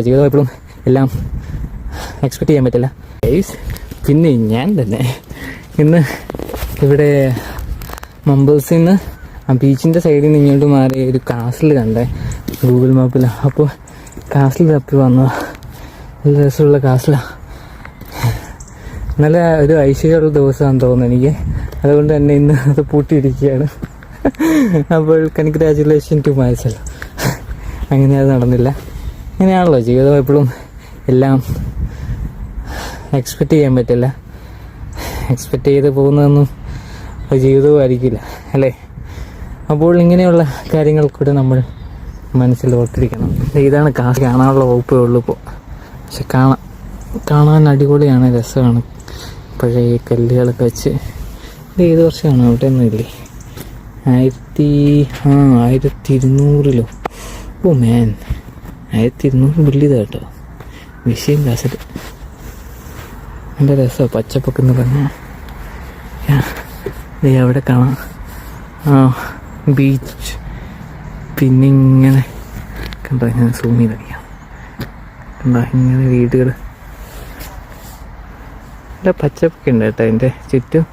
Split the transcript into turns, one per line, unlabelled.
ജീവിതം എപ്പോഴും എല്ലാം എക്സ്പെക്റ്റ് ചെയ്യാൻ പറ്റില്ല. പിന്നെ ഞാൻ തന്നെ ഇന്ന് ഇവിടെ മംബിൾസിൽ നിന്ന് ആ ബീച്ചിൻ്റെ സൈഡിൽ നിന്ന് ഇങ്ങോട്ട് മാറി ഒരു കാസിൽ കണ്ടേ ഗൂഗിൾ മാപ്പിൽ. അപ്പോൾ കാസിൽ തപ്പി വന്ന നല്ല രസമുള്ള കാസിലാണ്. നല്ല ഒരു ഐശ്വര്യമുള്ള ദിവസമാണെന്ന് തോന്നുന്നു എനിക്ക്. അതുകൊണ്ട് തന്നെ ഇന്ന് അത് പൂട്ടിയിരിക്കുകയാണ്. അപ്പോൾ കൺഗ്രാജുലേഷൻ ടു മൈസെൽഫ്. അങ്ങനെ അത് നടന്നില്ല. അങ്ങനെയാണല്ലോ ജീവിതം, എപ്പോഴും എല്ലാം എക്സ്പെക്റ്റ് ചെയ്യാൻ പറ്റില്ല. എക്സ്പെക്റ്റ് ചെയ്ത് പോകുന്നതൊന്നും ജീവിതവും ആയിരിക്കില്ല അല്ലേ. അപ്പോൾ ഇങ്ങനെയുള്ള കാര്യങ്ങൾ കൂടെ നമ്മൾ മനസ്സിൽ ഓർത്തിരിക്കണം. ഇതാണ് കാണാനുള്ള വകുപ്പേ ഉള്ളൂ ഇപ്പോൾ. പക്ഷെ കാണാൻ അടിപൊളിയാണ്, രസമാണ്. പഴയ കല്ലുകളൊക്കെ വെച്ച്. ഇത് ഏത് വർഷമാണ്? അവിടെ ഒന്നും ഇല്ലേ? 1200 ഓ മാൻ, 1200 ബില്ലിതാ കേട്ടോ. വിഷയം കാസറ്റ് നല്ല രസമാണ്. പച്ചപ്പൊക്കെ എന്ന് പറഞ്ഞാൽ അവിടെ കാണാം ബീച്ച്. പിന്നെ ഇങ്ങനെ കണ്ടോ, ഞാൻ സൂം ചെയ്തറിയാം. കണ്ടോ ഇങ്ങനെ വീടുകൾ, നല്ല പച്ചപ്പൊക്കെ ഉണ്ട് കേട്ടോ അതിൻ്റെ ചുറ്റും.